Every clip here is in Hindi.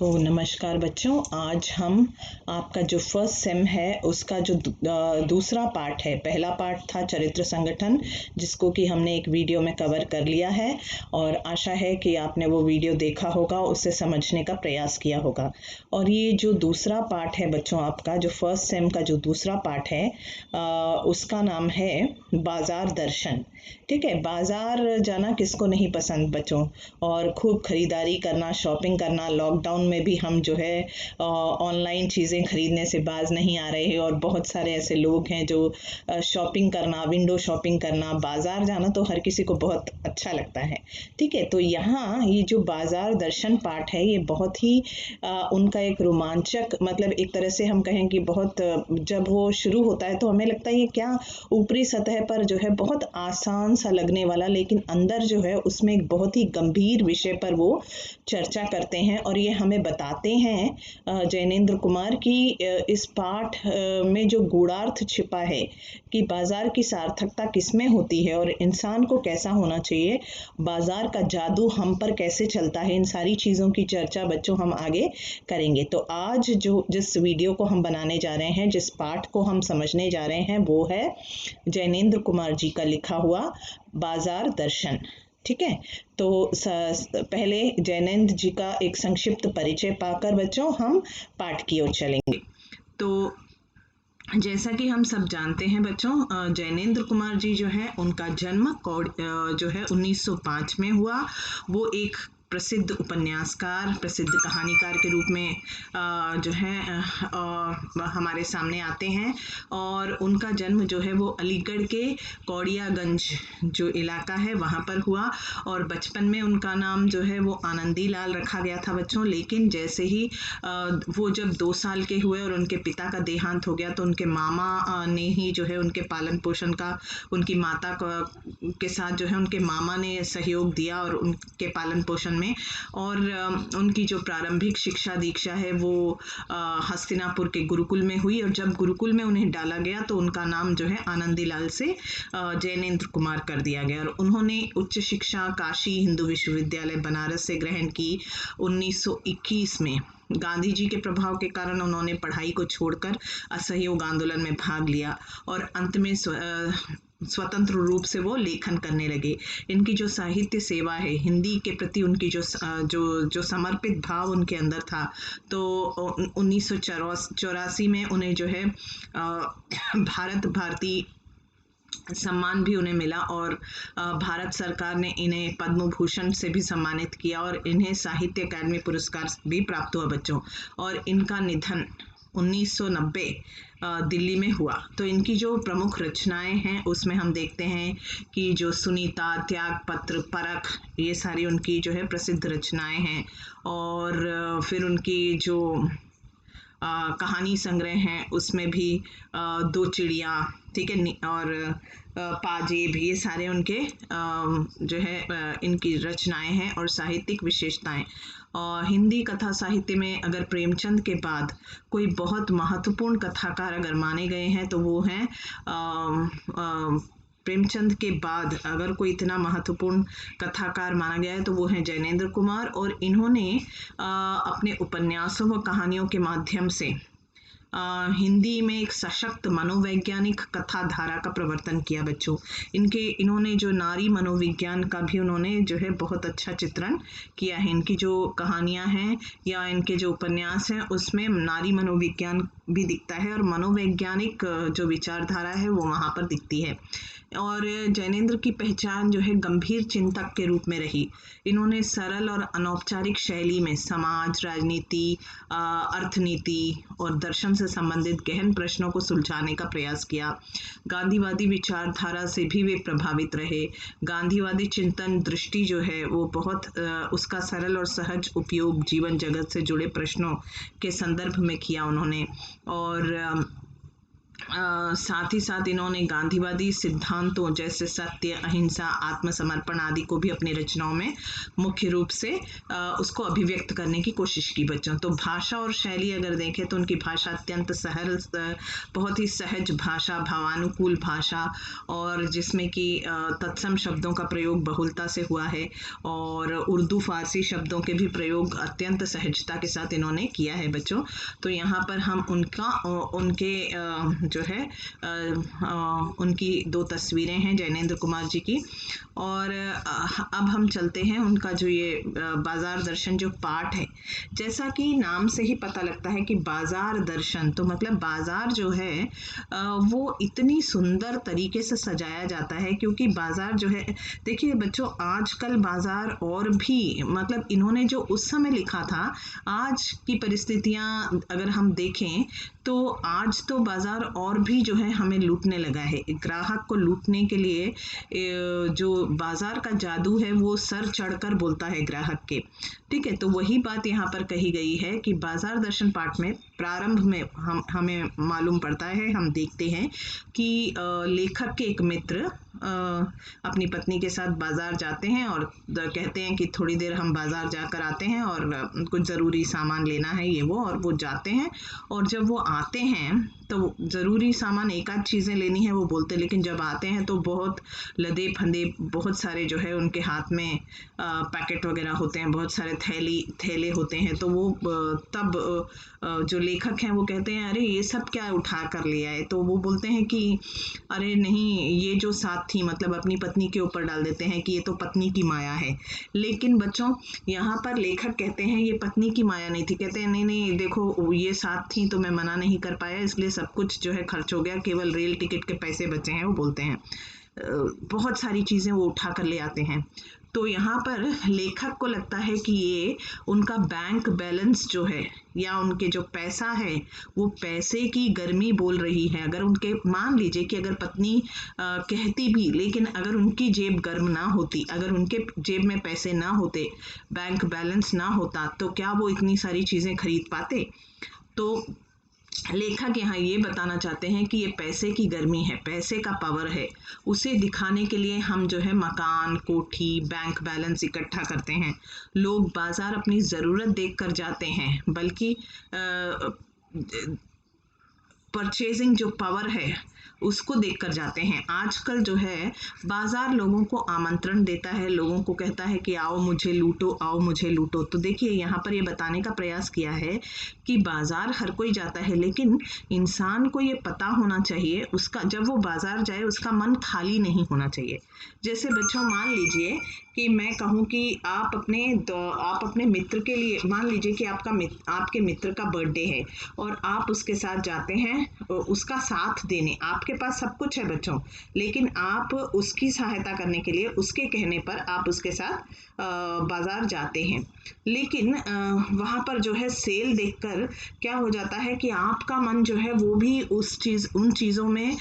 तो नमस्कार बच्चों, आज हम आपका जो फर्स्ट सेम है उसका जो दूसरा पार्ट है। पहला पार्ट था चरित्र संगठन, जिसको कि हमने एक वीडियो में कवर कर लिया है और आशा है कि आपने वो वीडियो देखा होगा, उससे समझने का प्रयास किया होगा। और ये जो दूसरा पार्ट है बच्चों, आपका जो फर्स्ट सेम का जो दूसरा पार्ट है उसका नाम है बाजार दर्शन। ठीक है, बाजार जाना किसको नहीं पसंद बच्चों, और खूब खरीदारी करना, शॉपिंग करना। लॉकडाउन में भी हम जो है ऑनलाइन चीज़ें खरीदने से बाज नहीं आ रहे हैं, और बहुत सारे ऐसे लोग हैं जो शॉपिंग करना, विंडो शॉपिंग करना, बाजार जाना तो हर किसी को बहुत अच्छा लगता है। ठीक है, तो यहाँ ये जो बाजार दर्शन पाठ है, ये बहुत ही उनका एक रोमांचक, मतलब एक तरह से हम कहें कि बहुत जब वो शुरू होता है तो हमें लगता है ये क्या ऊपरी सतह पर जो है बहुत आसान सा लगने वाला, लेकिन अंदर जो है उसमें एक बहुत ही गंभीर विषय पर वो चर्चा करते हैं। और ये हमें बताते हैं जैनेंद्र कुमार की इस पाठ में जो गूढ़ार्थ छिपा है कि बाजार की सार्थकता किसमें होती है और इंसान को कैसा होना चाहिए, बाजार का जादू हम पर कैसे चलता है, इन सारी चीज़ों की चर्चा बच्चों हम आगे करेंगे। तो आज जो जिस वीडियो को हम बनाने जा रहे हैं, जिस पाठ को हम समझने जा रहे हैं, वो है जैनेंद्र कुमार जी का लिखा हुआ बाजार दर्शन। ठीक है, तो पहले जैनेंद्र जी का एक संक्षिप्त परिचय पाकर बच्चों हम पाठ की ओर चलेंगे। तो जैसा कि हम सब जानते हैं बच्चों, जैनेंद्र कुमार जी जो है, उनका जन्म जो है 1905 में हुआ। वो एक प्रसिद्ध उपन्यासकार, प्रसिद्ध कहानीकार के रूप में जो है हमारे सामने आते हैं। और उनका जन्म जो है वो अलीगढ़ के कौड़ियागंज जो इलाका है वहाँ पर हुआ। और बचपन में उनका नाम जो है वो आनंदी लाल रखा गया था बच्चों। लेकिन जैसे ही वो जब 2 साल के हुए और उनके पिता का देहांत हो गया, तो उनके मामा ने ही जो है उनके पालन पोषण का, उनकी माता के साथ जो है उनके मामा ने सहयोग दिया और उनके पालन पोषण में। और उनकी जो प्रारंभिक शिक्षा दीक्षा है वो हस्तिनापुर के गुरुकुल में हुई। और जब गुरुकुल में उन्हें डाला गया तो उनका नाम जो है आनंदीलाल से जैनेंद्र कुमार कर दिया गया। और उन्होंने उच्च शिक्षा काशी हिंदू विश्वविद्यालय बनारस से ग्रहण की 1921 में। गांधी जी के प्रभाव के कारण उन्होंने पढ़ाई को छोड़कर असहयोग आंदोलन में भाग लिया और अंत में स्वतंत्र रूप से वो लेखन करने लगे। इनकी जो साहित्य सेवा है, हिंदी के प्रति उनकी जो समर्पित भाव उनके अंदर था, तो 1984 में उन्हें जो है भारत भारती सम्मान भी उन्हें मिला। और भारत सरकार ने इन्हें पद्म भूषण से भी सम्मानित किया और इन्हें साहित्य अकादमी पुरस्कार भी प्राप्त हुआ बच्चों। और इनका निधन 1990 दिल्ली में हुआ। तो इनकी जो प्रमुख रचनाएं हैं उसमें हम देखते हैं कि जो सुनीता, त्यागपत्र, परख, ये सारी उनकी जो है प्रसिद्ध रचनाएं हैं। और फिर उनकी जो कहानी संग्रह हैं उसमें भी दो चिड़िया, ठीक है, और पाजेब, ये सारे उनके जो है इनकी रचनाएं हैं और साहित्यिक विशेषताएं। और हिंदी कथा साहित्य में अगर प्रेमचंद के बाद कोई बहुत महत्वपूर्ण कथाकार अगर माने गए हैं तो वो हैं प्रेमचंद के बाद अगर कोई इतना महत्वपूर्ण कथाकार माना गया है तो वो है जैनेंद्र कुमार। और इन्होंने अपने उपन्यासों व कहानियों के माध्यम से हिंदी में एक सशक्त मनोवैज्ञानिक कथा धारा का प्रवर्तन किया बच्चों। इन्होंने जो नारी मनोविज्ञान का भी उन्होंने जो है बहुत अच्छा चित्रण किया है। इनकी जो कहानियां हैं या इनके जो उपन्यास हैं उसमें नारी मनोविज्ञान भी दिखता है और मनोवैज्ञानिक जो विचारधारा है वो वहाँ पर दिखती है। और जैनेंद्र की पहचान जो है गंभीर चिंतक के रूप में रही। इन्होंने सरल और अनौपचारिक शैली में समाज, राजनीति, अर्थनीति और दर्शन से संबंधित गहन प्रश्नों को सुलझाने का प्रयास किया। गांधीवादी विचारधारा से भी वे प्रभावित रहे। गांधीवादी चिंतन दृष्टि जो है वो बहुत उसका सरल और सहज उपयोग जीवन जगत से जुड़े प्रश्नों के संदर्भ में किया उन्होंने। और साथ ही साथ इन्होंने गांधीवादी सिद्धांतों जैसे सत्य, अहिंसा, आत्मसमर्पण आदि को भी अपनी रचनाओं में मुख्य रूप से उसको अभिव्यक्त करने की कोशिश की बच्चों। तो भाषा और शैली अगर देखें तो उनकी भाषा अत्यंत सरल, बहुत ही सहज भाषा, भावानुकूल भाषा, और जिसमें कि तत्सम शब्दों का प्रयोग बहुलता से हुआ है, और उर्दू फारसी शब्दों के भी प्रयोग अत्यंत सहजता के साथ इन्होंने किया है बच्चों। तो यहाँ पर हम उनके जो है उनकी 2 तस्वीरें हैं जैनेंद्र कुमार जी की। और अब हम चलते हैं उनका जो ये बाजार दर्शन जो पाठ है, जैसा कि नाम से ही पता लगता है कि बाजार दर्शन, तो मतलब बाजार जो है वो इतनी सुंदर तरीके से सजाया जाता है, क्योंकि बाजार जो है, देखिए बच्चों, आजकल बाजार और भी मतलब इन्होंने जो उस समय लिखा था, आज की परिस्थितियां अगर हम देखें तो आज तो बाजार और भी जो है हमें लूटने लगा है। ग्राहक को लूटने के लिए जो बाजार का जादू है वो सर चढ़कर बोलता है ग्राहक के। ठीक है, तो वही बात यहाँ पर कही गई है कि बाजार दर्शन पाठ में प्रारंभ में हमें मालूम पड़ता है, हम देखते हैं कि लेखक के एक मित्र अपनी पत्नी के साथ बाजार जाते हैं और कहते हैं कि थोड़ी देर हम बाजार जाकर आते हैं और कुछ ज़रूरी सामान लेना है ये वो, और वो जाते हैं। और जब वो आते हैं तो ज़रूरी सामान एक आध चीज़ें लेनी है वो बोलते, लेकिन जब आते हैं तो बहुत लदे फंदे बहुत सारे जो है उनके हाथ में पैकेट वगैरह होते हैं, बहुत सारे थैले होते हैं। तो वो तब जो लेखक हैं वो कहते हैं, अरे ये सब क्या उठा कर ले आए? तो वो बोलते हैं कि अरे नहीं, ये जो साथ थी, मतलब अपनी पत्नी के ऊपर डाल देते हैं कि ये तो पत्नी की माया है। लेकिन बच्चों यहाँ पर लेखक कहते हैं ये पत्नी की माया नहीं थी, कहते हैं नहीं नहीं देखो ये साथ थी तो मैं मना नहीं कर पाया, इसलिए सब कुछ जो है खर्च हो गया, केवल रेल टिकट के पैसे बचे हैं। वो बोलते हैं बहुत सारी चीज़ें वो उठा कर ले आते हैं। तो यहाँ पर लेखक को लगता है कि ये उनका बैंक बैलेंस जो है या उनके जो पैसा है वो पैसे की गर्मी बोल रही है। अगर उनके, मान लीजिए कि अगर पत्नी कहती भी, लेकिन अगर उनकी जेब गर्म ना होती, अगर उनके जेब में पैसे ना होते, बैंक बैलेंस ना होता, तो क्या वो इतनी सारी चीज़ें खरीद पाते? तो लेखक यहाँ ये बताना चाहते हैं कि ये पैसे की गर्मी है, पैसे का पावर है, उसे दिखाने के लिए हम जो है मकान, कोठी, बैंक बैलेंस इकट्ठा करते हैं। लोग बाजार अपनी ज़रूरत देखकर जाते हैं, बल्कि परचेजिंग जो पावर है उसको देखकर जाते हैं। आजकल जो है बाजार लोगों को आमंत्रण देता है, लोगों को कहता है कि आओ मुझे लूटो, आओ मुझे लूटो। तो देखिए यहाँ पर ये बताने का प्रयास किया है कि बाजार हर कोई जाता है, लेकिन इंसान को ये पता होना चाहिए, उसका जब वो बाजार जाए उसका मन खाली नहीं होना चाहिए। जैसे बच्चों, मान लीजिए कि मैं कहूँ कि आप अपने मित्र के लिए, मान लीजिए कि आपके मित्र का बर्थडे है और आप उसके साथ जाते हैं उसका साथ देने, आपके पास सब कुछ है बच्चों, लेकिन आप उसकी सहायता करने के लिए उसके कहने पर आप उसके साथ बाजार जाते हैं। लेकिन वहाँ पर जो है सेल देखकर क्या हो जाता है कि आपका मन जो है वो भी उन चीज़ों में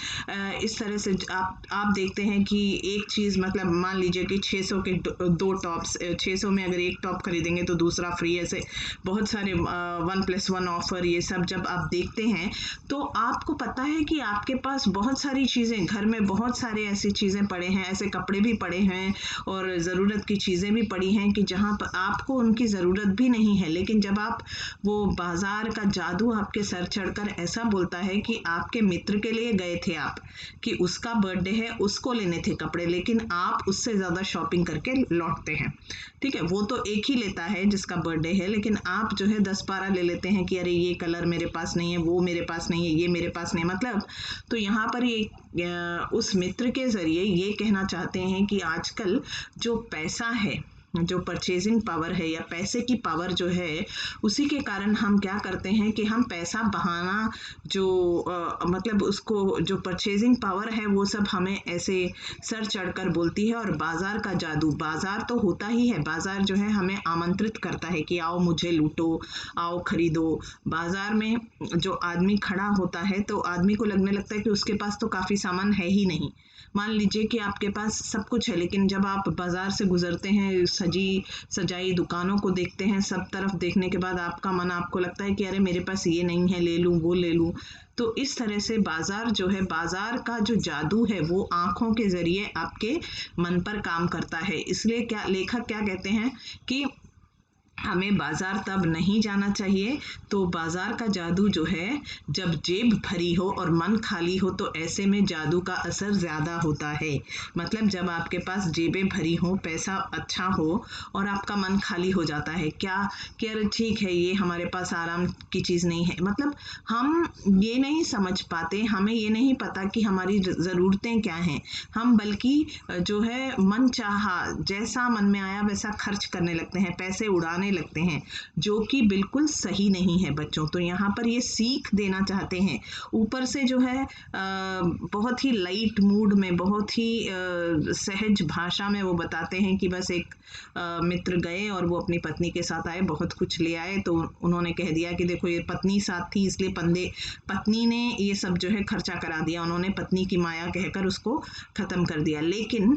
इस तरह से आप देखते हैं कि एक चीज़, मतलब मान लीजिए कि 600 के 2 टॉप्स, 600 में अगर एक टॉप खरीदेंगे तो दूसरा फ्री, ऐसे बहुत सारे 1+1 ऑफर, ये सब जब आप देखते हैं तो आपको पता है कि आपके पास बहुत सारी चीज़ें, घर में बहुत सारे ऐसी चीज़ें पड़े हैं, ऐसे कपड़े भी पड़े हैं और ज़रूरत की चीज़ें भी पड़ी हैं कि जहाँ पर आपको उनकी ज़रूरत भी नहीं है। लेकिन जब आप, वो बाजार का जादू आपके सर चढ़कर ऐसा बोलता है कि आपके मित्र के लिए गए थे आप, कि उसका बर्थडे है, उसको लेने थे कपड़े, लेकिन आप उससे ज़्यादा शॉपिंग करके लौटते हैं। ठीक है, वो तो एक ही लेता है जिसका बर्थडे है, लेकिन आप जो है 10-12 ले लेते हैं कि अरे ये कलर मेरे पास नहीं है, वो मेरे पास नहीं है, ये मेरे पास नहीं, मतलब। तो यहाँ पर ये उस मित्र के ज़रिए ये कहना चाहते हैं कि आजकल जो पैसा है, जो परचेजिंग पावर है या पैसे की पावर जो है, उसी के कारण हम क्या करते हैं कि हम पैसा बहाना, जो मतलब उसको, जो परचेजिंग पावर है वो सब हमें ऐसे सर चढ़कर बोलती है। और बाजार का जादू, बाजार तो होता ही है, बाजार जो है हमें आमंत्रित करता है कि आओ मुझे लूटो, आओ खरीदो। बाजार में जो आदमी खड़ा होता है तो आदमी को लगने लगता है कि उसके पास तो काफ़ी सामान है ही नहीं। मान लीजिए कि आपके पास सब कुछ है, लेकिन जब आप बाजार से गुजरते हैं, सजी सजाई दुकानों को देखते हैं, सब तरफ देखने के बाद आपका मन आपको लगता है कि अरे मेरे पास ये नहीं है, ले लूं वो ले लूं। तो इस तरह से बाजार जो है, बाजार का जो जादू है वो आंखों के जरिए आपके मन पर काम करता है। इसलिए क्या लेखक क्या कहते हैं कि हमें बाजार तब नहीं जाना चाहिए। तो बाजार का जादू जो है, जब जेब भरी हो और मन खाली हो तो ऐसे में जादू का असर ज्यादा होता है। मतलब जब आपके पास जेबें भरी हो, पैसा अच्छा हो और आपका मन खाली हो जाता है, क्या कि अरे ठीक है ये हमारे पास आराम की चीज नहीं है। मतलब हम ये नहीं समझ पाते, हमें ये नहीं पता कि हमारी जरूरतें क्या हैं। हम बल्कि जो है मन चाहा जैसा मन में आया वैसा खर्च करने लगते हैं, पैसे उड़ाने लगते हैं, जो कि बिल्कुल सही नहीं है बच्चों। तो यहाँ पर ये सीख देना चाहते हैं। ऊपर से जो है बहुत ही लाइट मूड में, बहुत ही सहज भाषा में वो बताते हैं कि बस एक मित्र गए और वो अपनी पत्नी के साथ आए, बहुत कुछ ले आए। तो उन्होंने कह दिया कि देखो ये पत्नी साथ थी इसलिए पत्नी ने ये सब जो है खर्चा करा दिया, उन्होंने पत्नी की माया कहकर उसको खत्म कर दिया। लेकिन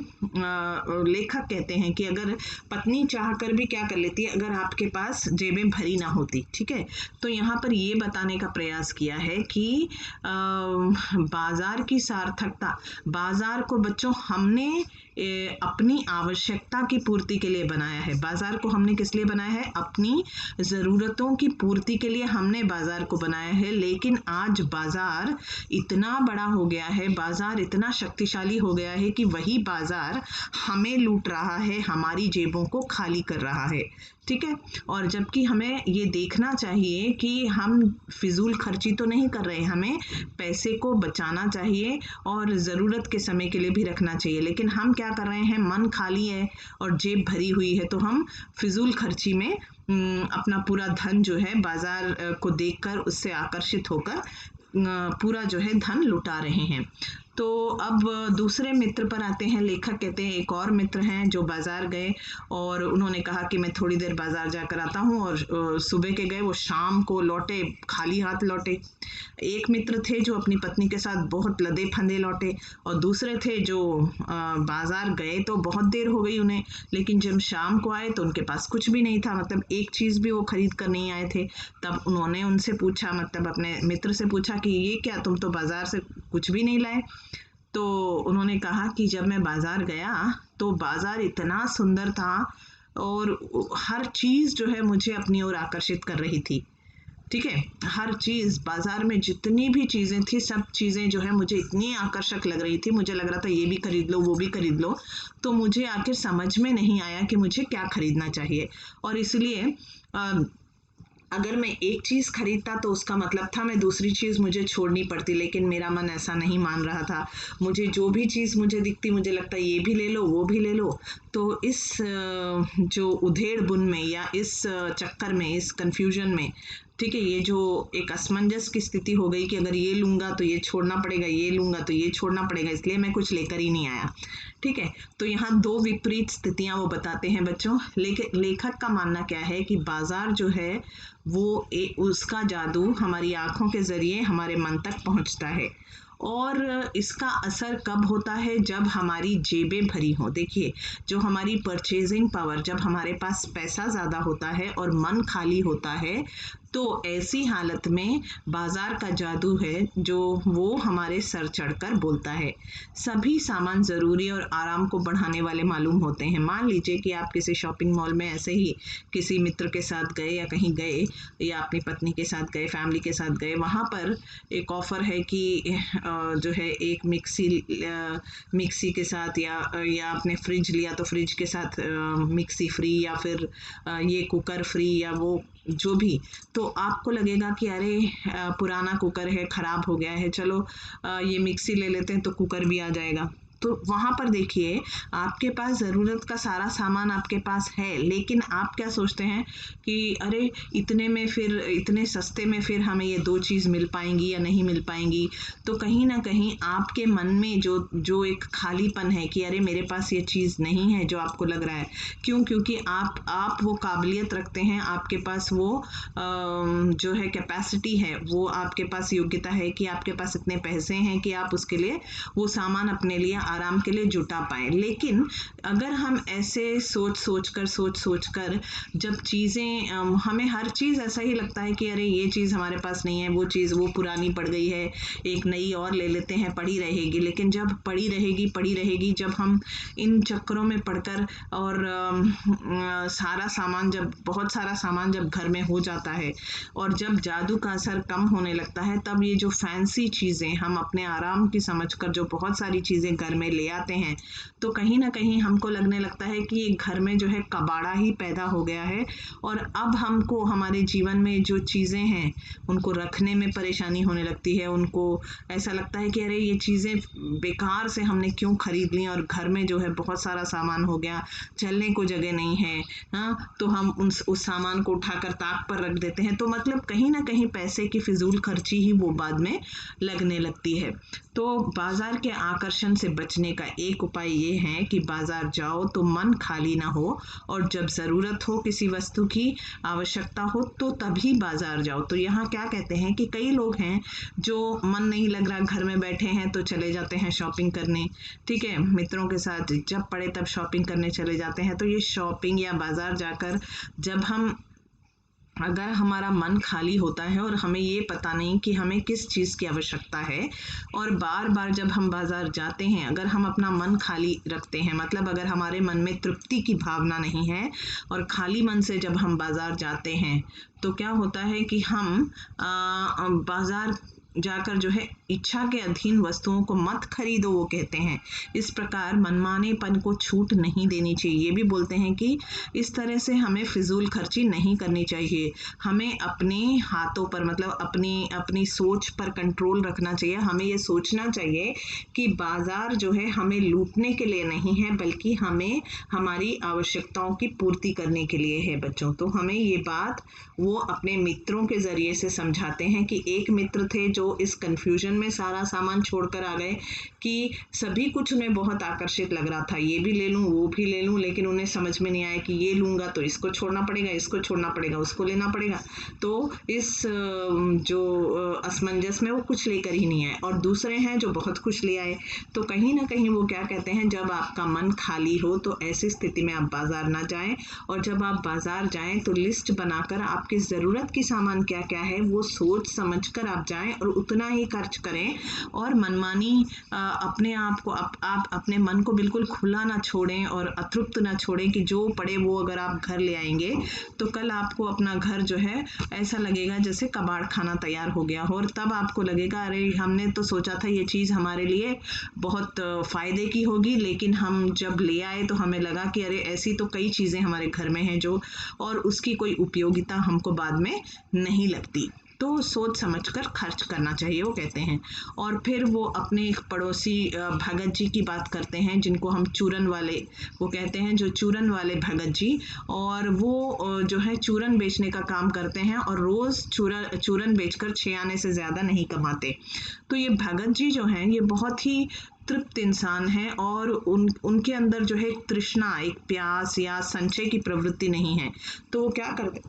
लेखक कहते हैं कि अगर पत्नी चाहकर भी क्या कर लेती है, अगर आपके पास जेबें भरी ना होती, ठीक है। तो यहाँ पर ये बताने का प्रयास किया है कि बाजार की सार्थकता, बाजार को बच्चों हमने अपनी आवश्यकता की पूर्ति के लिए बनाया है। बाजार को हमने किस लिए बनाया है? अपनी ज़रूरतों की पूर्ति के लिए हमने बाजार को बनाया है। लेकिन आज बाजार इतना बड़ा हो गया है, बाजार इतना शक्तिशाली हो गया है कि वही बाजार हमें लूट रहा है, हमारी जेबों को खाली कर रहा है, ठीक है। और जबकि हमें ये देखना चाहिए कि हम फिजूल खर्ची तो नहीं कर रहे, हमें पैसे को बचाना चाहिए और ज़रूरत के समय के लिए भी रखना चाहिए। लेकिन हम क्या कर रहे हैं, मन खाली है और जेब भरी हुई है तो हम फिजूल खर्ची में अपना पूरा धन जो है बाजार को देखकर उससे आकर्षित होकर पूरा जो है धन लुटा रहे हैं। तो अब दूसरे मित्र पर आते हैं। लेखक कहते हैं एक और मित्र हैं जो बाजार गए और उन्होंने कहा कि मैं थोड़ी देर बाजार जाकर आता हूँ, और सुबह के गए, वो शाम को लौटे, खाली हाथ लौटे। एक मित्र थे जो अपनी पत्नी के साथ बहुत लदे फंदे लौटे, और दूसरे थे जो बाजार गए तो बहुत देर हो गई उन्हें, लेकिन जब शाम को आए तो उनके पास कुछ भी नहीं था, मतलब एक चीज़ भी वो खरीद कर नहीं आए थे। तब उन्होंने उनसे पूछा, मतलब अपने मित्र से पूछा कि ये क्या, तुम तो बाजार से कुछ भी नहीं लाए। तो उन्होंने कहा कि जब मैं बाजार गया तो बाजार इतना सुंदर था और हर चीज़ जो है मुझे अपनी ओर आकर्षित कर रही थी, ठीक है। हर चीज़ बाजार में जितनी भी चीज़ें थी, सब चीज़ें जो है मुझे इतनी आकर्षक लग रही थी, मुझे लग रहा था ये भी खरीद लो वो भी खरीद लो। तो मुझे आखिर समझ में नहीं आया कि मुझे क्या खरीदना चाहिए, और इसलिए अगर मैं एक चीज़ खरीदता तो उसका मतलब था मैं दूसरी चीज़ मुझे छोड़नी पड़ती, लेकिन मेरा मन ऐसा नहीं मान रहा था। मुझे जो भी चीज़ मुझे दिखती, मुझे लगता ये भी ले लो वो भी ले लो। तो इस जो उधेड़ बुन में या इस चक्कर में, इस कन्फ्यूजन में, ठीक है, ये जो एक असमंजस की स्थिति हो गई कि अगर ये लूँगा तो ये छोड़ना पड़ेगा, ये लूँगा तो ये छोड़ना पड़ेगा, इसलिए मैं कुछ लेकर ही नहीं आया, ठीक है। तो यहाँ दो विपरीत स्थितियाँ वो बताते हैं बच्चों। लेखक का मानना क्या है कि बाजार जो है वो उसका जादू हमारी आँखों के ज़रिए हमारे मन तक पहुँचता है, और इसका असर कब होता है? जब हमारी जेबें भरी हों। देखिए, जो हमारी परचेजिंग पावर, जब हमारे पास पैसा ज़्यादा होता है और मन खाली होता है, तो ऐसी हालत में बाजार का जादू है जो वो हमारे सर चढ़कर बोलता है। सभी सामान ज़रूरी और आराम को बढ़ाने वाले मालूम होते हैं। मान लीजिए कि आप किसी शॉपिंग मॉल में ऐसे ही किसी मित्र के साथ गए या कहीं गए, या अपनी पत्नी के साथ गए, फैमिली के साथ गए, वहाँ पर एक ऑफ़र है कि जो है एक मिक्सी के साथ, या आपने फ्रिज लिया तो फ्रिज के साथ मिक्सी फ्री, या फिर ये कुकर फ्री, या वो जो भी। तो आपको लगेगा कि अरे पुराना कुकर है, ख़राब हो गया है, चलो ये मिक्सी ले लेते हैं तो कुकर भी आ जाएगा। तो वहाँ पर देखिए, आपके पास ज़रूरत का सारा सामान आपके पास है, लेकिन आप क्या सोचते हैं कि अरे इतने में, फिर इतने सस्ते में फिर हमें ये दो चीज़ मिल पाएंगी या नहीं मिल पाएंगी। तो कहीं ना कहीं आपके मन में जो एक खालीपन है कि अरे मेरे पास ये चीज़ नहीं है जो आपको लग रहा है। क्यों? क्योंकि आप वो काबिलियत रखते हैं, आपके पास वो जो है कैपेसिटी है, वो आपके पास योग्यता है कि आपके पास इतने पैसे हैं कि आप उसके लिए वो सामान अपने लिए आराम के लिए जुटा पाएं। लेकिन अगर हम ऐसे सोच सोच कर जब चीज़ें हमें हर चीज़ ऐसा ही लगता है कि अरे ये चीज़ हमारे पास नहीं है, वो चीज़ वो पुरानी पड़ गई है, एक नई और ले लेते हैं, पड़ी रहेगी। लेकिन जब पड़ी रहेगी, जब हम इन चक्करों में पड़कर और बहुत सारा सामान जब घर में हो जाता है और जब जादू का असर कम होने लगता है, तब ये जो फैंसी चीज़ें हम अपने आराम की समझकर जो बहुत सारी चीज़ें घर में ले आते हैं, तो कहीं ना कहीं हमको लगने लगता है कि ये घर में जो है कबाड़ा ही पैदा हो गया है। और अब हमको हमारे जीवन में जो चीज़ें हैं उनको रखने में परेशानी होने लगती है। उनको ऐसा लगता है कि अरे ये चीज़ें बेकार से हमने क्यों खरीद ली, और घर में जो है बहुत सारा सामान हो गया, चलने को जगह नहीं है। हाँ, तो हम उस सामान को उठाकर ताक पर रख देते हैं। तो मतलब कहीं ना कहीं पैसे की फिजूल खर्ची ही वो बाद में लगने लगती है। तो बाजार के आकर्षण से बचने का एक उपाय ये है कि बाजार जाओ तो मन खाली ना हो, और जब ज़रूरत हो, किसी वस्तु की आवश्यकता हो, तो तभी बाजार जाओ। तो यहाँ क्या कहते हैं कि कई लोग हैं जो मन नहीं लग रहा, घर में बैठे हैं, तो चले जाते हैं शॉपिंग करने। ठीक है, मित्रों के साथ जब पड़े तब शॉपिंग करने चले जाते हैं। तो ये शॉपिंग या बाजार जाकर जब अगर हमारा मन खाली होता है और हमें ये पता नहीं कि हमें किस चीज़ की आवश्यकता है, और बार बार जब हम बाजार जाते हैं, अगर हम अपना मन खाली रखते हैं, मतलब अगर हमारे मन में तृप्ति की भावना नहीं है और खाली मन से जब हम बाजार जाते हैं, तो क्या होता है कि हम बाजार जाकर जो है इच्छा के अधीन वस्तुओं को मत खरीदो, वो कहते हैं। इस प्रकार मनमानेपन को छूट नहीं देनी चाहिए। ये भी बोलते हैं कि इस तरह से हमें फिजूल खर्ची नहीं करनी चाहिए। हमें अपने हाथों पर, मतलब अपनी सोच पर कंट्रोल रखना चाहिए। हमें ये सोचना चाहिए कि बाजार जो है हमें लूटने के लिए नहीं है, बल्कि हमें हमारी आवश्यकताओं की पूर्ति करने के लिए है बच्चों। तो हमें ये बात वो अपने मित्रों के ज़रिए से समझाते हैं कि एक मित्र थे जो इस कन्फ्यूजन में सारा सामान छोड़कर आ गए कि सभी कुछ उन्हें बहुत आकर्षित लग रहा था, ये भी ले लूँ, वो भी ले लूँ, लेकिन उन्हें समझ में नहीं आया कि ये लूँगा तो इसको छोड़ना पड़ेगा, इसको छोड़ना पड़ेगा, उसको लेना पड़ेगा। तो इस जो असमंजस में वो कुछ लेकर ही नहीं आए। और दूसरे हैं जो बहुत कुछ ले आए। तो कहीं ना कहीं वो क्या कहते हैं, जब आपका मन खाली हो तो ऐसी स्थिति में आप बाजार ना जाएं, और जब आप बाजार जाएं तो लिस्ट बनाकर आपकी ज़रूरत की सामान क्या क्या है वो सोच समझ कर आप जाएं और उतना ही खर्च करें। और मनमानी अपने आप को आप अपने मन को बिल्कुल खुला ना छोड़ें और अतृप्त ना छोड़ें कि जो पड़े वो अगर आप घर ले आएंगे तो कल आपको अपना घर जो है ऐसा लगेगा जैसे कबाड़ खाना तैयार हो गया हो, और तब आपको लगेगा अरे हमने तो सोचा था ये चीज़ हमारे लिए बहुत फ़ायदे की होगी, लेकिन हम जब ले आए तो हमें लगा कि अरे ऐसी तो कई चीज़ें हमारे घर में हैं जो, और उसकी कोई उपयोगिता हमको बाद में नहीं लगती। तो सोच समझकर खर्च करना चाहिए, वो कहते हैं। और फिर वो अपने एक पड़ोसी भगत जी की बात करते हैं, जिनको हम चूरन वाले वो कहते हैं, जो चूरन वाले भगत जी। और वो जो है चूरन बेचने का काम करते हैं और रोज़ चूरन बेचकर 6 आने से ज़्यादा नहीं कमाते। तो ये भगत जी जो हैं ये बहुत ही तृप्त इंसान हैं, और उनके अंदर जो है एक तृष्णा, एक प्यास या संचय की प्रवृत्ति नहीं है। तो वो क्या करते,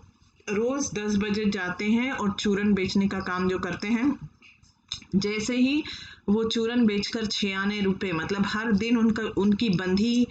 रोज 10 बजे जाते हैं और चूरन बेचने का काम जो करते हैं, जैसे ही वो चूरन बेचकर 6 आने रुपए, मतलब हर दिन उनकी बंधी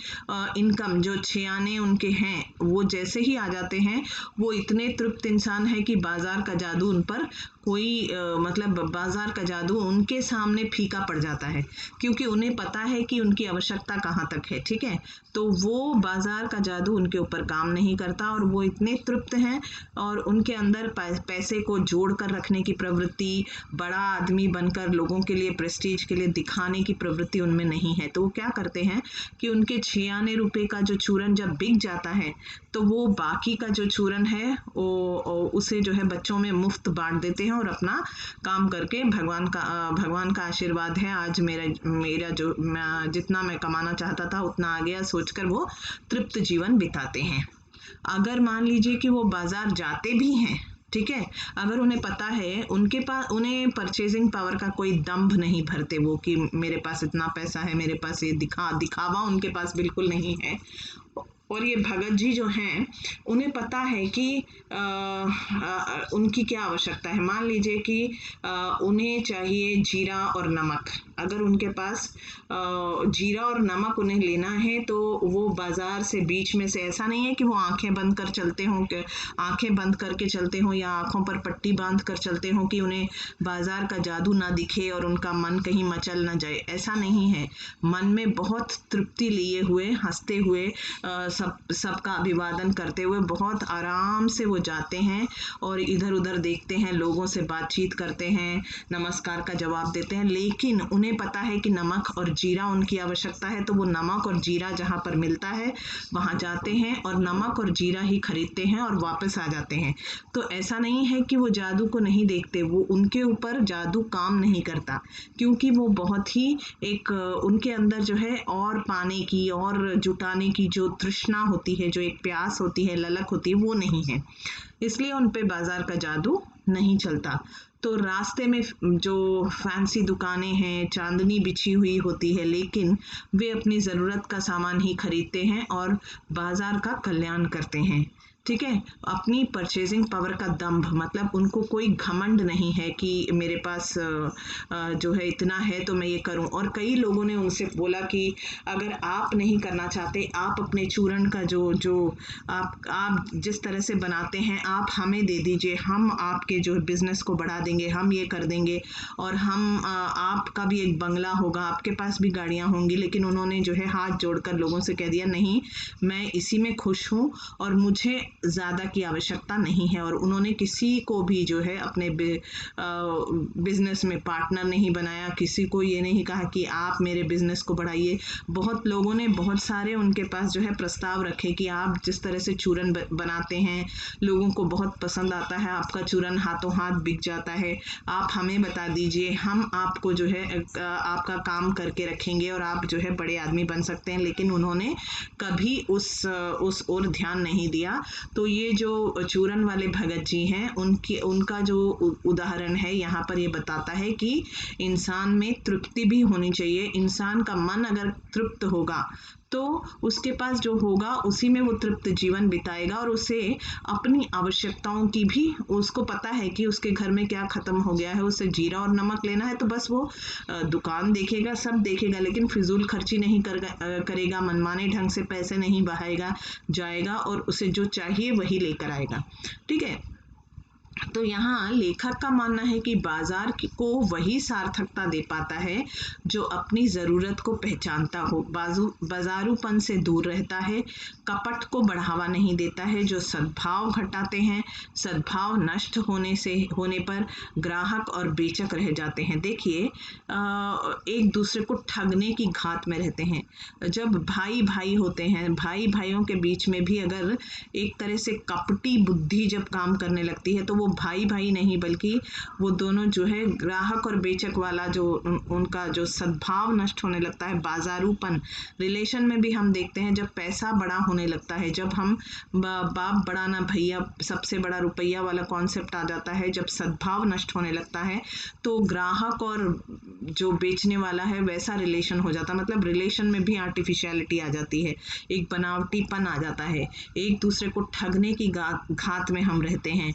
इनकम जो 6 आने उनके हैं वो जैसे ही आ जाते हैं, वो इतने तृप्त इंसान है कि बाजार का जादू उन पर कोई मतलब बाजार का जादू उनके सामने फीका पड़ जाता है, क्योंकि उन्हें पता है कि उनकी आवश्यकता कहाँ तक है। ठीक है, तो वो बाजार का जादू उनके ऊपर काम नहीं करता, और वो इतने तृप्त हैं, और उनके अंदर पैसे को जोड़ कर रखने की प्रवृत्ति, बड़ा आदमी बनकर लोगों के लिए, प्रेस्टीज के लिए दिखाने की प्रवृत्ति उनमें नहीं है। तो वो क्या करते हैं कि उनके 6 आने रुपए का जो चूरन जब बिक जाता है, तो वो बाकी का जो चूरन है वो उसे जो है बच्चों में मुफ्त बांट देते हैं, और अपना काम करके भगवान का आशीर्वाद है, आज मेरा जो जितना मैं कमाना चाहता था उतना आ गया, सोचकर वो तृप्त जीवन बिताते हैं। अगर मान लीजिए कि वो बाजार जाते भी हैं, ठीक है, अगर उन्हें पता है, उनके पास, उन्हें परचेजिंग पावर का कोई दंभ नहीं भरते वो कि मेरे पास इतना पैसा है, मेरे पास ये दिखावा उनके पास बिल्कुल नहीं है। और ये भगत जी जो हैं उन्हें पता है कि उनकी क्या आवश्यकता है। मान लीजिए कि उन्हें चाहिए जीरा और नमक, अगर उनके पास जीरा और नमक उन्हें लेना है तो वो बाजार से बीच में से, ऐसा नहीं है कि वो आंखें बंद कर चलते हों, कि आंखें बंद करके चलते हों या आंखों पर पट्टी बांध कर चलते हों कि उन्हें बाजार का जादू ना दिखे और उनका मन कहीं मचल ना जाए। ऐसा नहीं है। मन में बहुत तृप्ति लिए हुए, हंसते हुए, सबका अभिवादन करते हुए बहुत आराम से वो जाते हैं और इधर उधर देखते हैं, लोगों से बातचीत करते हैं, नमस्कार का जवाब देते हैं। लेकिन उन्हें पता है कि नमक और जीरा उनकी आवश्यकता है, तो वो नमक और जीरा जहाँ पर मिलता है वहाँ जाते हैं और नमक और जीरा ही खरीदते हैं और वापस आ जाते हैं। तो ऐसा नहीं है कि वो जादू को नहीं देखते, वो उनके ऊपर जादू काम नहीं करता, क्योंकि वो बहुत ही एक उनके अंदर जो है और पाने की और जुटाने की जो तृष्णा होती है, जो एक प्यास होती है, ललक होती है, वो नहीं है। इसलिए उन पे बाजार का जादू नहीं चलता। तो रास्ते में जो फैंसी दुकानें हैं, चांदनी बिछी हुई होती है, लेकिन वे अपनी ज़रूरत का सामान ही खरीदते हैं और बाजार का कल्याण करते हैं। ठीक है, अपनी परचेजिंग पावर का दंभ, मतलब उनको कोई घमंड नहीं है कि मेरे पास जो है इतना है तो मैं ये करूं। और कई लोगों ने उनसे बोला कि अगर आप नहीं करना चाहते, आप अपने चूर्ण का जो आप जिस तरह से बनाते हैं आप हमें दे दीजिए, हम आपके जो बिजनेस को बढ़ा देंगे, हम ये कर देंगे और हम आपका भी एक बंगला होगा, आपके पास भी गाड़ियां होंगी। लेकिन उन्होंने जो है हाथ जोड़कर लोगों से कह दिया, नहीं, मैं इसी में खुश हूँ और मुझे ज़्यादा की आवश्यकता नहीं है। और उन्होंने किसी को भी जो है अपने बिजनेस में पार्टनर नहीं बनाया, किसी को ये नहीं कहा कि आप मेरे बिजनेस को बढ़ाइए। बहुत लोगों ने, बहुत सारे उनके पास जो है प्रस्ताव रखे कि आप जिस तरह से चूरन बनाते हैं, लोगों को बहुत पसंद आता है, आपका चूरन हाथों हाथ बिक जाता है, आप हमें बता दीजिए, हम आपको जो है आपका काम करके रखेंगे और आप जो है बड़े आदमी बन सकते हैं। लेकिन उन्होंने कभी उस ओर ध्यान नहीं दिया। तो ये जो चूरन वाले भगत जी हैं, उनका जो उदाहरण है यहाँ पर ये बताता है कि इंसान में तृप्ति भी होनी चाहिए। इंसान का मन अगर तृप्त होगा तो उसके पास जो होगा उसी में वो तृप्त जीवन बिताएगा और उसे अपनी आवश्यकताओं की भी, उसको पता है कि उसके घर में क्या खत्म हो गया है, उसे जीरा और नमक लेना है तो बस वो दुकान देखेगा, सब देखेगा, लेकिन फिजूल खर्ची नहीं करेगा, मनमाने ढंग से पैसे नहीं बहाएगा, जाएगा और उसे जो चाहिए वही लेकर आएगा। ठीक है, तो यहाँ लेखक का मानना है कि बाजार को वही सार्थकता दे पाता है जो अपनी ज़रूरत को पहचानता हो, बाजारूपन से दूर रहता है, कपट को बढ़ावा नहीं देता है, जो सद्भाव घटाते हैं, सद्भाव नष्ट होने पर ग्राहक और बेचक रह जाते हैं। देखिए, एक दूसरे को ठगने की घात में रहते हैं। जब भाई भाई होते हैं, भाई भाइयों के बीच में भी अगर एक तरह से कपटी बुद्धि जब काम करने लगती है तो वो भाई भाई नहीं, बल्कि वो दोनों जो है ग्राहक और बेचक वाला जो उनका जो सद्भाव नष्ट होने लगता है। बाजारूपन रिलेशन में भी हम देखते हैं, जब पैसा बड़ा होने लगता है, जब हम बाप बड़ा ना भैया, सबसे बड़ा रुपया वाला कॉन्सेप्ट आ जाता है, जब सद्भाव नष्ट होने लगता है तो ग्राहक और जो बेचने वाला है वैसा रिलेशन हो जाता है। मतलब रिलेशन में भी आर्टिफिशियलिटी आ जाती है, एक बनावटीपन आ जाता है, एक दूसरे को ठगने की घात में हम रहते हैं।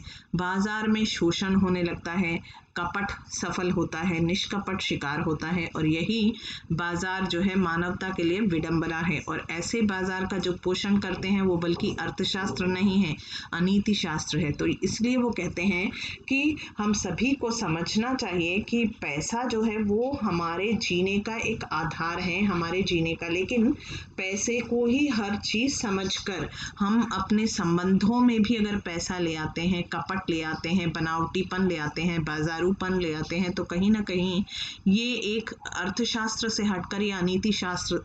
बाजार में शोषण होने लगता है, कपट सफल होता है, निष्कपट शिकार होता है और यही बाजार जो है मानवता के लिए विडंबना है। और ऐसे बाजार का जो पोषण करते हैं वो बल्कि अर्थशास्त्र नहीं है, अनीति शास्त्र है। तो इसलिए वो कहते हैं कि हम सभी को समझना चाहिए कि पैसा जो है वो हमारे जीने का एक आधार है, हमारे जीने का, लेकिन पैसे को ही हर चीज समझकर हम अपने संबंधों में भी अगर पैसा ले आते हैं, कपट ले आते हैं, बनावटीपन ले आते हैं, बाजारूपन ले आते हैं, तो कहीं ना कहीं ये एक अर्थशास्त्र से हटकर या नीति शास्त्र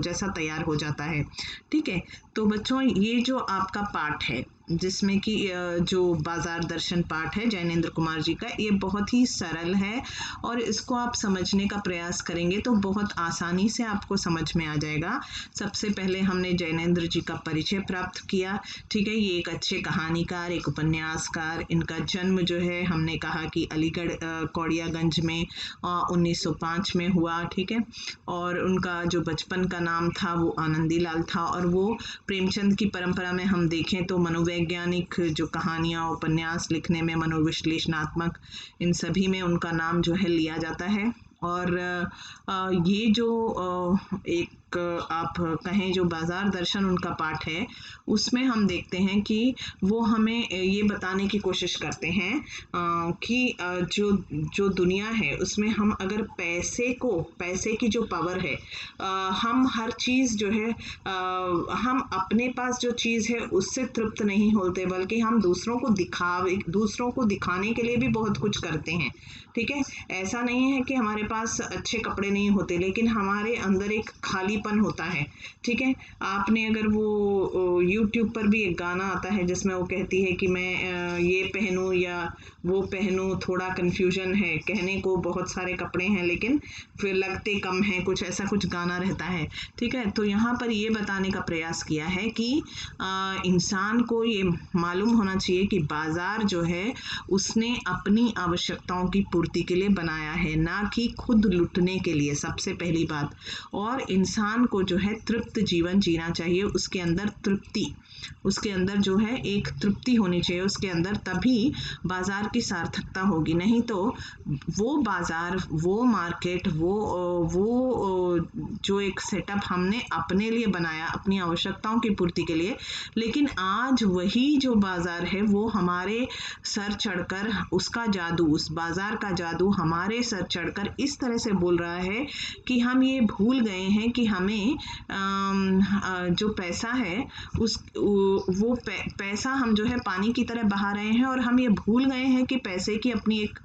जैसा तैयार हो जाता है। ठीक है, तो बच्चों ये जो आपका पाठ है जिसमें कि जो बाजार दर्शन पाठ है जैनेंद्र कुमार जी का, ये बहुत ही सरल है और इसको आप समझने का प्रयास करेंगे तो बहुत आसानी से आपको समझ में आ जाएगा। सबसे पहले हमने जैनेंद्र जी का परिचय प्राप्त किया। ठीक है, ये एक अच्छे कहानीकार, एक उपन्यासकार, इनका जन्म जो है हमने कहा कि अलीगढ़ कौड़ियागंज में 1905 में हुआ। ठीक है, और उनका जो बचपन का नाम था वो आनंदीलाल था और वो प्रेमचंद की परंपरा में हम देखें तो मनोवैज्ञानिक जो कहानियाँ, उपन्यास लिखने में, मनोविश्लेषणात्मक, इन सभी में उनका नाम जो है लिया जाता है। और ये जो एक आप कहें जो बाजार दर्शन उनका पाठ है, उसमें हम देखते हैं कि वो हमें ये बताने की कोशिश करते हैं कि जो जो दुनिया है उसमें हम अगर पैसे की जो पावर है, हम हर चीज़ जो है, हम अपने पास जो चीज़ है उससे तृप्त नहीं होते, बल्कि हम दूसरों को दिखाने के लिए भी बहुत कुछ करते हैं। ठीक है, ऐसा नहीं है कि हमारे पास अच्छे कपड़े नहीं होते, लेकिन हमारे अंदर एक खालीपन होता है। ठीक है, आपने अगर वो यूट्यूब पर भी एक गाना आता है जिसमें वो कहती है कि मैं ये पहनूं या वो पहनूं, थोड़ा कन्फ्यूजन है, कहने को बहुत सारे कपड़े हैं लेकिन फिर लगते कम हैं, कुछ ऐसा कुछ गाना रहता है। ठीक है, तो यहाँ पर ये बताने का प्रयास किया है कि इंसान को ये मालूम होना चाहिए कि बाजार जो है उसने अपनी आवश्यकताओं की पूर्ति के लिए बनाया है, ना कि खुद लुटने के लिए, सबसे पहली बात। और इंसान को जो है तृप्त जीवन जीना चाहिए, उसके अंदर जो है एक तृप्ति होनी चाहिए उसके अंदर, तभी बाजार की सार्थकता होगी। नहीं तो वो बाजार, वो मार्केट, वो जो एक सेटअप हमने अपने लिए बनाया अपनी आवश्यकताओं की पूर्ति के लिए, लेकिन आज वही जो बाजार है वो हमारे सर चढ़कर, उसका जादू, उस बाजार का जादू हमारे सर चढ़कर इस तरह से बोल रहा है कि हम ये भूल गए हैं कि हमें जो पैसा है वो पैसा हम जो है पानी की तरह बहा रहे हैं, और हम ये भूल गए हैं कि पैसे की अपनी एक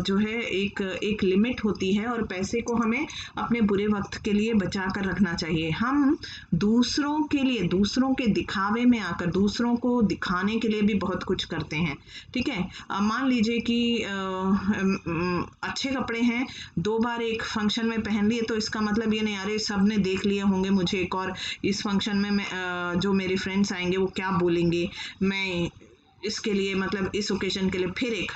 जो है एक लिमिट होती है, और पैसे को हमें अपने बुरे वक्त के लिए बचा कर रखना चाहिए। हम दूसरों के लिए, दूसरों के दिखावे में आकर दूसरों को दिखाने के लिए भी बहुत कुछ करते हैं। ठीक है, मान लीजिए कि अच्छे कपड़े हैं, 2 बार एक फंक्शन में पहन लिए तो इसका मतलब ये नहीं अरे सब ने देख लिए होंगे मुझे, एक और इस फंक्शन में मैं जो मेरे फ्रेंड्स आएंगे वो क्या बोलेंगे, मैं इसके लिए मतलब इस ओकेजन के लिए फिर एक,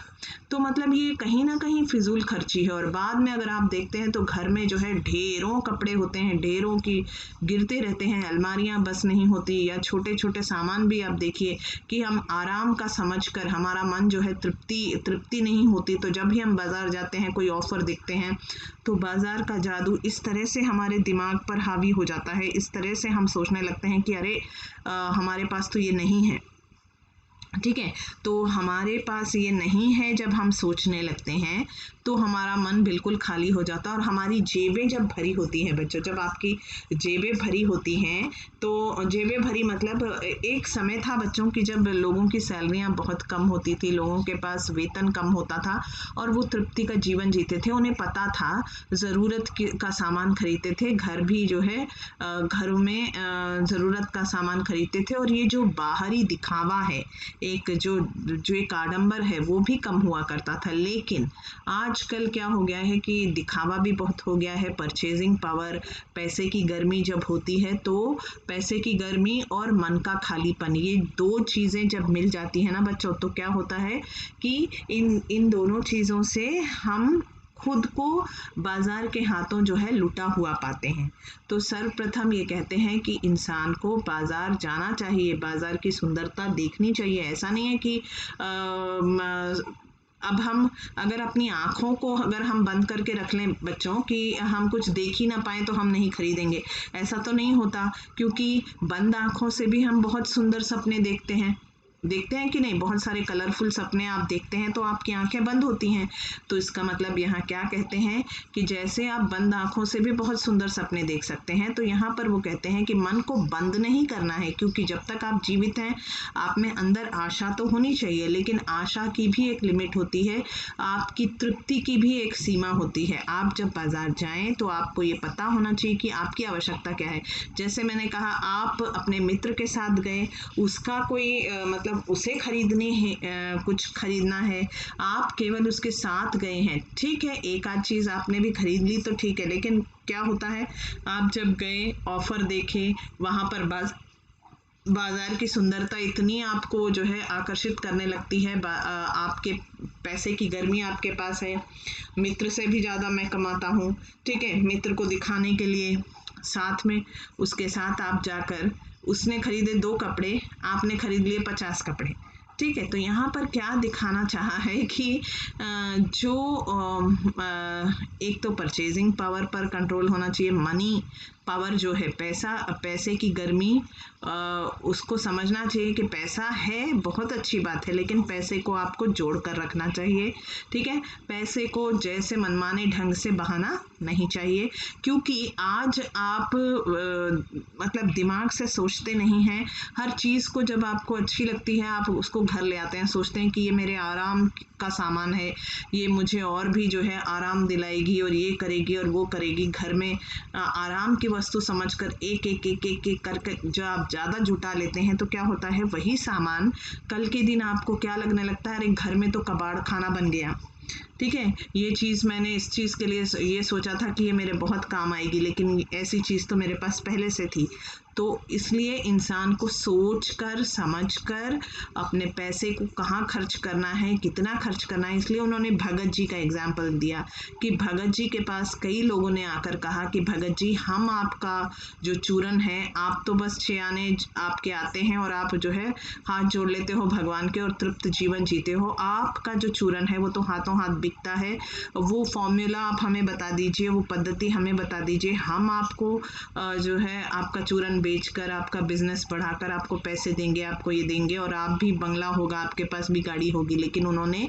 तो मतलब ये कहीं ना कहीं फिजूल खर्ची है। और बाद में अगर आप देखते हैं तो घर में जो है ढेरों कपड़े होते हैं, ढेरों की गिरते रहते हैं, अलमारियां बस नहीं होती, या छोटे छोटे सामान भी आप देखिए कि हम आराम का समझकर हमारा मन जो है तृप्ति नहीं होती, तो जब भी हम बाजार जाते हैं कोई ऑफर देखते हैं तो बाजार का जादू इस तरह से हमारे दिमाग पर हावी हो जाता है, इस तरह से हम सोचने लगते हैं कि अरे हमारे पास तो ये नहीं है। ठीक है, तो हमारे पास ये नहीं है जब हम सोचने लगते हैं तो हमारा मन बिल्कुल खाली हो जाता है, और हमारी जेबें जब भरी होती हैं बच्चों, जब आपकी जेबें भरी होती हैं तो जेबें भरी मतलब एक समय था बच्चों की जब लोगों की सैलरियां बहुत कम होती थी, लोगों के पास वेतन कम होता था और वो तृप्ति का जीवन जीते थे, उन्हें पता था, ज़रूरत का सामान खरीदते थे, घर भी जो है घरों में ज़रूरत का सामान खरीदते थे, और ये जो बाहरी दिखावा है, एक जो एक आडंबर है वो भी कम हुआ करता था। लेकिन आजकल क्या हो गया है कि दिखावा भी बहुत हो गया है, परचेजिंग पावर, पैसे की गर्मी जब होती है तो पैसे की गर्मी और मन का खालीपन, ये 2 चीज़ें जब मिल जाती है ना बच्चों, तो क्या होता है कि इन दोनों चीज़ों से हम खुद को बाजार के हाथों जो है लुटा हुआ पाते हैं। तो सर्वप्रथम ये कहते हैं कि इंसान को बाजार जाना चाहिए, बाजार की सुंदरता देखनी चाहिए। ऐसा नहीं है कि अब हम अगर अपनी आँखों को अगर हम बंद करके रख लें बच्चों कि हम कुछ देख ही ना पाएँ तो हम नहीं खरीदेंगे, ऐसा तो नहीं होता, क्योंकि बंद आँखों से भी हम बहुत सुंदर सपने देखते हैं कि नहीं, बहुत सारे कलरफुल सपने आप देखते हैं तो आपकी आंखें बंद होती हैं। तो इसका मतलब यहाँ क्या कहते हैं कि जैसे आप बंद आंखों से भी बहुत सुंदर सपने देख सकते हैं, तो यहाँ पर वो कहते हैं कि मन को बंद नहीं करना है, क्योंकि जब तक आप जीवित हैं आप में अंदर आशा तो होनी चाहिए, लेकिन आशा की भी एक लिमिट होती है, आपकी तृप्ति की भी एक सीमा होती है। आप जब बाजार जाएं तो आपको ये पता होना चाहिए कि आपकी आवश्यकता क्या है। जैसे मैंने कहा, आप अपने मित्र के साथ गए, उसका कोई मतलब उसे खरीदने हैं, कुछ खरीदना है, आप केवल उसके साथ गए हैं, ठीक है, एक आध चीज़ आपने भी खरीद ली तो ठीक है, लेकिन क्या होता है, आप जब गए, ऑफर देखे, वहाँ पर बाजार की सुंदरता इतनी आपको जो है आकर्षित करने लगती है, आपके पैसे की गर्मी आपके पास है, मित्र से भी ज़्यादा मैं कमाता हूँ, ठीक है, मित्र को दिखाने के लिए साथ में उसके साथ आप जाकर, उसने खरीदे 2 कपड़े, आपने खरीद लिए 50 कपड़े, ठीक है, तो यहाँ पर क्या दिखाना चाहा है कि एक तो परचेजिंग पावर पर कंट्रोल होना चाहिए, मनी पावर जो है, पैसे की गर्मी, उसको समझना चाहिए कि पैसा है बहुत अच्छी बात है, लेकिन पैसे को आपको जोड़ कर रखना चाहिए। ठीक है, पैसे को जैसे मनमाने ढंग से बहाना नहीं चाहिए, क्योंकि आज आप मतलब दिमाग से सोचते नहीं हैं। हर चीज़ को जब आपको अच्छी लगती है आप उसको घर ले आते हैं, सोचते हैं कि ये मेरे आराम का सामान है, ये मुझे और भी जो है आराम दिलाएगी और ये करेगी और वो करेगी। घर में आराम की वस्तु समझकर एक एक एक एक एक करके जो आप ज़्यादा जुटा लेते हैं, तो क्या होता है, वही सामान कल के दिन आपको क्या लगने लगता है, अरे घर में तो कबाड़ खाना बन गया। ठीक है, ये चीज़ मैंने इस चीज़ के लिए ये सोचा था कि ये मेरे बहुत काम आएगी, लेकिन ऐसी चीज़ तो मेरे पास पहले से थी। तो इसलिए इंसान को सोच कर समझ कर अपने पैसे को कहाँ खर्च करना है, कितना खर्च करना है। इसलिए उन्होंने भगत जी का एग्जाम्पल दिया कि भगत जी के पास कई लोगों ने आकर कहा कि भगत जी, हम आपका जो चूरन है, आप तो बस 6 आने आपके आते हैं और आप जो है हाथ जोड़ लेते हो भगवान के और तृप्त जीवन जीते हो। आपका जो चूरन है वो तो हाथों हाथ बिकता है, वो फॉर्मूला आप हमें बता दीजिए, वो पद्धति हमें बता दीजिए, हम आपको जो है आपका चूरन बेचकर, आपका बिजनेस बढ़ाकर आपको पैसे देंगे, आपको ये देंगे और आप भी बंगला होगा, आपके पास भी गाड़ी होगी। लेकिन उन्होंने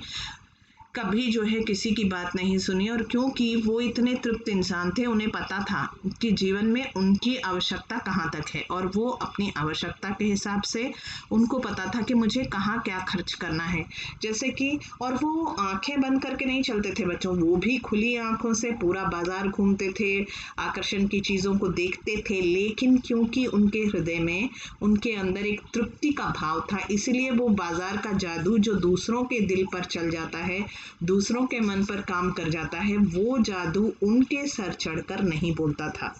कभी जो है किसी की बात नहीं सुनी, और क्योंकि वो इतने तृप्त इंसान थे, उन्हें पता था कि जीवन में उनकी आवश्यकता कहाँ तक है, और वो अपनी आवश्यकता के हिसाब से उनको पता था कि मुझे कहाँ क्या खर्च करना है। जैसे कि, और वो आंखें बंद करके नहीं चलते थे बच्चों, वो भी खुली आंखों से पूरा बाजार घूमते थे, आकर्षण की चीज़ों को देखते थे, लेकिन क्योंकि उनके हृदय में, उनके अंदर एक तृप्ति का भाव था, इसलिए वो बाजार का जादू जो दूसरों के दिल पर चल जाता है, दूसरों के मन पर काम कर जाता है, वो जादू उनके सर चढ़कर नहीं बोलता था।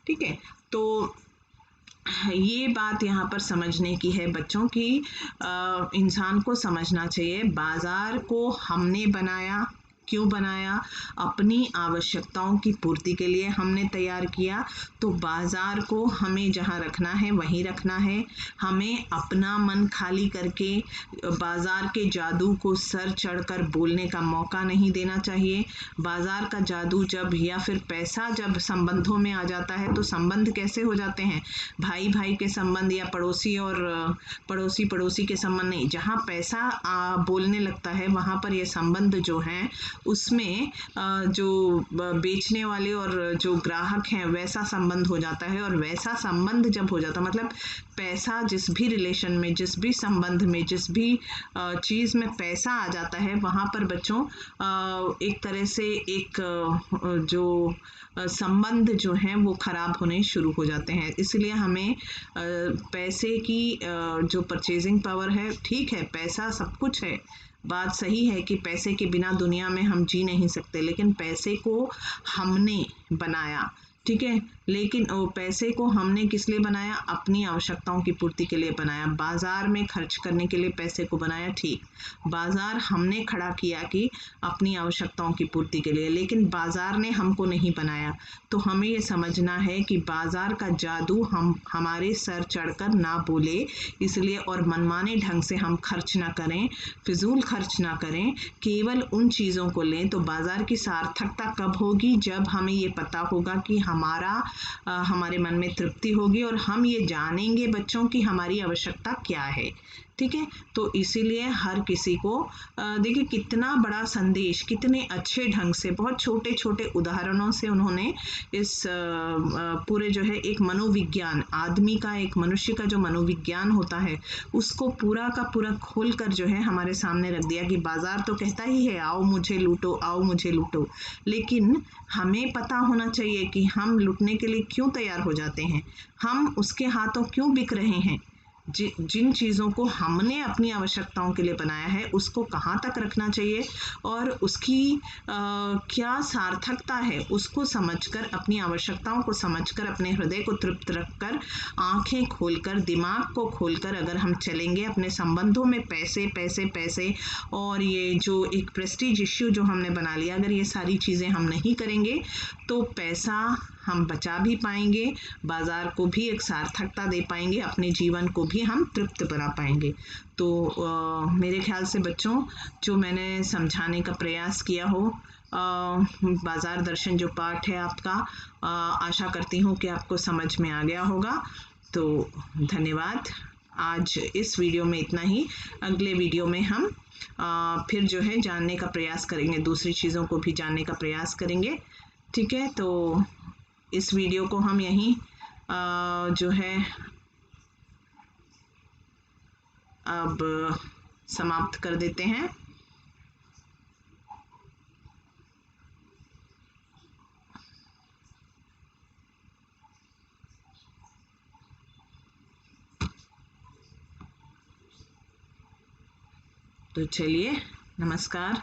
ठीक है, तो ये बात यहाँ पर समझने की है बच्चों की, इंसान को समझना चाहिए बाजार को हमने बनाया, क्यों बनाया, अपनी आवश्यकताओं की पूर्ति के लिए हमने तैयार किया। तो बाजार को हमें जहाँ रखना है वहीं रखना है, हमें अपना मन खाली करके बाजार के जादू को सर चढ़कर बोलने का मौका नहीं देना चाहिए। बाजार का जादू जब, या फिर पैसा जब संबंधों में आ जाता है, तो संबंध कैसे हो जाते हैं, भाई भाई के संबंध या पड़ोसी और पड़ोसी पड़ोसी के संबंध नहीं, जहाँ पैसा बोलने लगता है वहाँ पर ये संबंध जो हैं उसमें जो बेचने वाले और जो ग्राहक हैं वैसा संबंध हो जाता है। और वैसा संबंध जब हो जाता, मतलब पैसा जिस भी रिलेशन में, जिस भी संबंध में, जिस भी चीज़ में पैसा आ जाता है, वहाँ पर बच्चों एक तरह से एक जो संबंध जो हैं वो खराब होने शुरू हो जाते हैं। इसलिए हमें पैसे की जो परचेजिंग पावर है, ठीक है पैसा सब कुछ है, बात सही है कि पैसे के बिना दुनिया में हम जी नहीं सकते, लेकिन पैसे को हमने बनाया, ठीक है, लेकिन पैसे को हमने किस लिए बनाया, अपनी आवश्यकताओं की पूर्ति के लिए बनाया। बाजार में खर्च करने के लिए पैसे को बनाया, ठीक, बाजार हमने खड़ा किया कि अपनी आवश्यकताओं की पूर्ति के लिए, लेकिन बाजार ने हमको नहीं बनाया। तो हमें ये समझना है कि बाजार का जादू हमारे सर चढ़कर ना बोले, इसलिए और मनमाने ढंग से हम खर्च ना करें, फिजूल खर्च ना करें, केवल उन चीज़ों को लें। तो बाजार की सार्थकता कब होगी, जब हमें ये पता होगा कि हमारे मन में तृप्ति होगी और हम ये जानेंगे बच्चों की हमारी आवश्यकता क्या है। ठीक है, तो इसीलिए हर किसी को देखिए कितना बड़ा संदेश, कितने अच्छे ढंग से, बहुत छोटे छोटे उदाहरणों से उन्होंने इस पूरे जो है एक मनोविज्ञान, आदमी का, एक मनुष्य का जो मनोविज्ञान होता है उसको पूरा का पूरा खोल कर जो है हमारे सामने रख दिया कि बाजार तो कहता ही है आओ मुझे लूटो, आओ मुझे लूटो, लेकिन हमें पता होना चाहिए कि हम लूटने के लिए क्यों तैयार हो जाते हैं, हम उसके हाथों क्यों बिक रहे हैं। जिन चीज़ों को हमने अपनी आवश्यकताओं के लिए बनाया है उसको कहाँ तक रखना चाहिए और उसकी क्या सार्थकता है, उसको समझकर, अपनी आवश्यकताओं को समझकर, अपने हृदय को तृप्त रखकर, आंखें खोलकर, दिमाग को खोलकर अगर हम चलेंगे अपने संबंधों में पैसे पैसे पैसे और ये जो एक प्रेस्टीज इश्यू जो हमने बना लिया, अगर ये सारी चीज़ें हम नहीं करेंगे तो पैसा हम बचा भी पाएंगे, बाज़ार को भी एक सार्थकता दे पाएंगे, अपने जीवन को भी हम तृप्त बना पाएंगे। तो मेरे ख्याल से बच्चों, जो मैंने समझाने का प्रयास किया हो, बाजार दर्शन जो पाठ है आपका, आशा करती हूँ कि आपको समझ में आ गया होगा। तो धन्यवाद। आज इस वीडियो में इतना ही। अगले वीडियो में हम फिर जो है जानने का प्रयास करेंगे, दूसरी चीज़ों को भी जानने का प्रयास करेंगे। ठीक है, तो इस वीडियो को हम यहीं जो है अब समाप्त कर देते हैं। तो चलिए, नमस्कार।